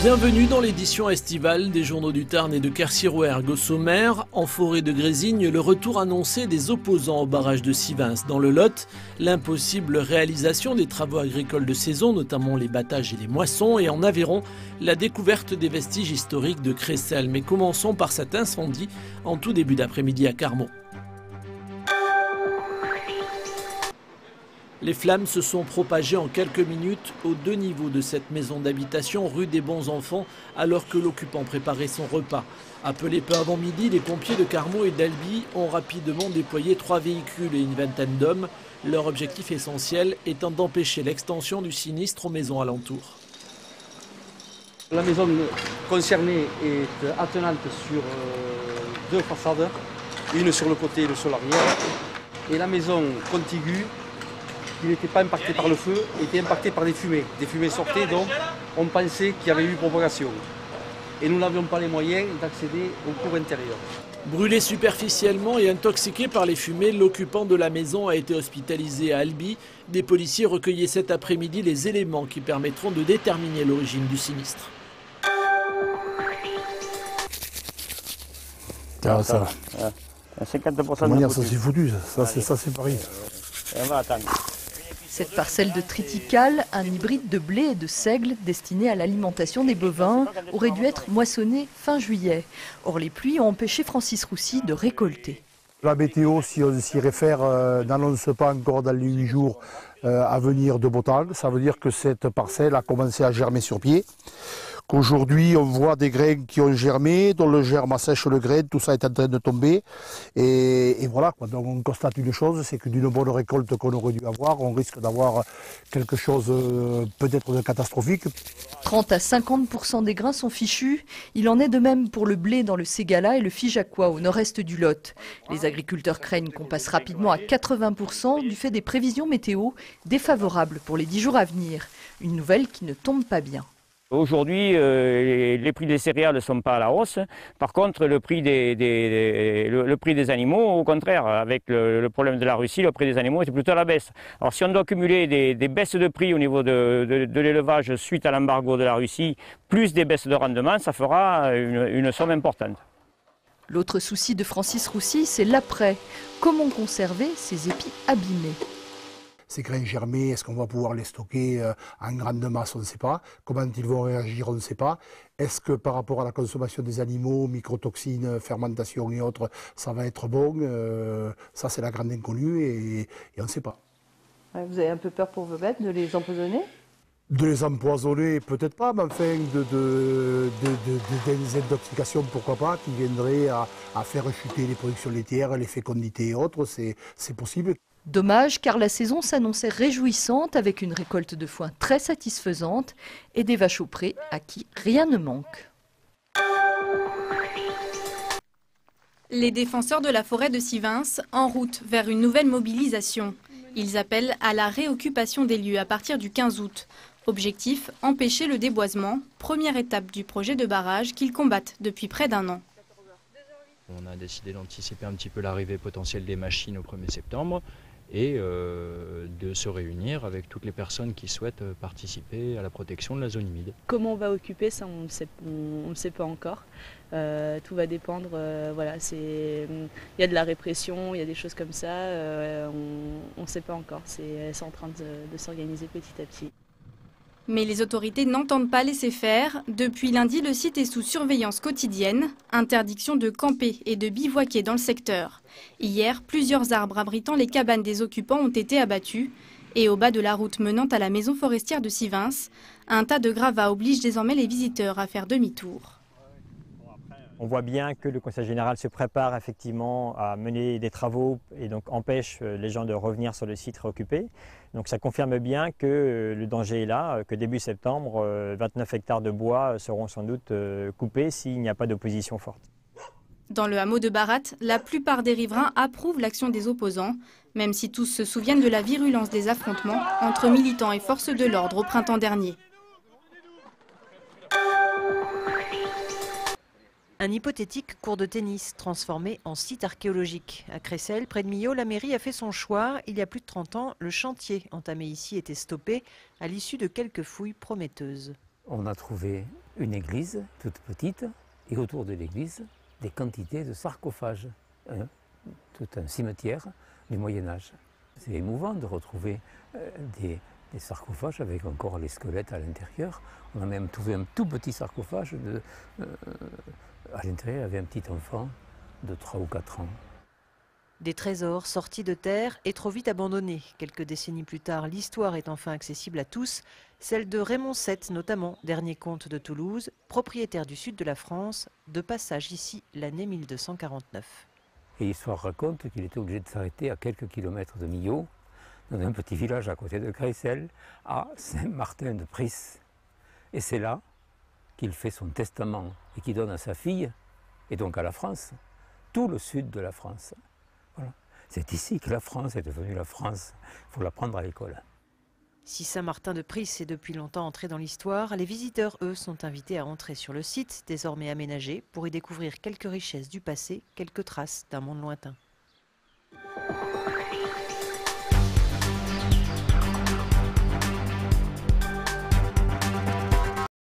Bienvenue dans l'édition estivale des journaux du Tarn et de Quercy-Rouergue. Au sommaire, en forêt de Grésigne, le retour annoncé des opposants au barrage de Sivins. Dans le Lot, l'impossible réalisation des travaux agricoles de saison, notamment les battages et les moissons. Et en Aveyron, la découverte des vestiges historiques de Crécelles. Mais commençons par cet incendie en tout début d'après-midi à Carmaux. Les flammes se sont propagées en quelques minutes aux deux niveaux de cette maison d'habitation rue des Bons Enfants alors que l'occupant préparait son repas. Appelés peu avant midi, les pompiers de Carmaux et d'Albi ont rapidement déployé 3 véhicules et une vingtaine d'hommes. Leur objectif essentiel étant d'empêcher l'extension du sinistre aux maisons alentours. La maison concernée est attenante sur deux façades, une sur le côté et une sur l'arrière. Et la maison contiguë, qui n'était pas impacté par le feu, était impacté par des fumées. Des fumées sortaient, donc on pensait qu'il y avait eu propagation. Et nous n'avions pas les moyens d'accéder au cours intérieur. Brûlé superficiellement et intoxiqué par les fumées, l'occupant de la maison a été hospitalisé à Albi. Des policiers recueillaient cet après-midi les éléments qui permettront de déterminer l'origine du sinistre. Ah, ça va. 50% de manière, ça c'est foutu, ça c'est Paris. On va attendre. Cette parcelle de triticale, un hybride de blé et de seigle destiné à l'alimentation des bovins, aurait dû être moissonnée fin juillet. Or les pluies ont empêché Francis Roussy de récolter. La météo, si on s'y réfère, n'annonce pas encore dans les 8 jours à venir de beau temps. Ça veut dire que cette parcelle a commencé à germer sur pied. Qu'aujourd'hui, on voit des grains qui ont germé, dont le germe assèche le grain, tout ça est en train de tomber. Et voilà, quoi. Donc on constate une chose, c'est que d'une bonne récolte qu'on aurait dû avoir, on risque d'avoir quelque chose peut-être de catastrophique. 30 à 50% des grains sont fichus. Il en est de même pour le blé dans le Ségala et le Figeacois au nord-est du Lot. Les agriculteurs craignent qu'on passe rapidement à 80% du fait des prévisions météo défavorables pour les 10 jours à venir. Une nouvelle qui ne tombe pas bien. Aujourd'hui, les prix des céréales ne sont pas à la hausse. Par contre, le prix des animaux, au contraire, avec le problème de la Russie, le prix des animaux est plutôt à la baisse. Alors si on doit cumuler des baisses de prix au niveau de l'élevage suite à l'embargo de la Russie, plus des baisses de rendement, ça fera une somme importante. L'autre souci de Francis Roussy, c'est l'après. Comment conserver ces épis abîmés ? Ces grains germés, est-ce qu'on va pouvoir les stocker en grande masse? On ne sait pas. Comment ils vont réagir? On ne sait pas. Est-ce que par rapport à la consommation des animaux, microtoxines, fermentation et autres, ça va être bon? Ça, c'est la grande inconnue et on ne sait pas. Vous avez un peu peur pour vos bêtes de les empoisonner? De les empoisonner, peut-être pas, mais enfin, des intoxications, pourquoi pas, qui viendraient à faire chuter les productions laitières, les fécondités et autres, c'est possible. Dommage car la saison s'annonçait réjouissante avec une récolte de foin très satisfaisante et des vaches au pré à qui rien ne manque. Les défenseurs de la forêt de Sivins en route vers une nouvelle mobilisation. Ils appellent à la réoccupation des lieux à partir du 15 août. Objectif, empêcher le déboisement, première étape du projet de barrage qu'ils combattent depuis près d'un an. On a décidé d'anticiper un petit peu l'arrivée potentielle des machines au 1er septembre et de se réunir avec toutes les personnes qui souhaitent participer à la protection de la zone humide. Comment on va occuper ça, on ne sait pas encore. Tout va dépendre, voilà, il y a de la répression, il y a des choses comme ça, on ne sait pas encore. C'est en train de s'organiser petit à petit. Mais les autorités n'entendent pas laisser faire. Depuis lundi, le site est sous surveillance quotidienne. Interdiction de camper et de bivouaquer dans le secteur. Hier, plusieurs arbres abritant les cabanes des occupants ont été abattus. Et au bas de la route menant à la maison forestière de Sivins, un tas de gravats oblige désormais les visiteurs à faire demi-tour. On voit bien que le Conseil général se prépare effectivement à mener des travaux et donc empêche les gens de revenir sur le site réoccupé. Donc ça confirme bien que le danger est là, que début septembre, 29 hectares de bois seront sans doute coupés s'il n'y a pas d'opposition forte. Dans le hameau de Barat, la plupart des riverains approuvent l'action des opposants, même si tous se souviennent de la virulence des affrontements entre militants et forces de l'ordre au printemps dernier. Un hypothétique cours de tennis transformé en site archéologique. À Crécelles, près de Millau, la mairie a fait son choix. Il y a plus de 30 ans, le chantier entamé ici était stoppé à l'issue de quelques fouilles prometteuses. On a trouvé une église toute petite et autour de l'église des quantités de sarcophages, tout un cimetière du Moyen-Âge. C'est émouvant de retrouver des sarcophages avec encore les squelettes à l'intérieur. On a même trouvé un tout petit sarcophage. À l'intérieur, il y avait un petit enfant de 3 ou 4 ans. Des trésors sortis de terre et trop vite abandonnés. Quelques décennies plus tard, l'histoire est enfin accessible à tous. Celle de Raymond VII notamment, dernier comte de Toulouse, propriétaire du sud de la France, de passage ici l'année 1249. Et l'histoire raconte qu'il était obligé de s'arrêter à quelques kilomètres de Millau, dans un petit village à côté de Crécelles, à Saint-Martin-de-Pris. Et c'est là qu'il fait son testament et qu'il donne à sa fille, et donc à la France, tout le sud de la France. Voilà. C'est ici que la France est devenue la France. Il faut l'apprendre à l'école. Si Saint-Martin-de-Pris est depuis longtemps entré dans l'histoire, les visiteurs, eux, sont invités à entrer sur le site, désormais aménagé, pour y découvrir quelques richesses du passé, quelques traces d'un monde lointain.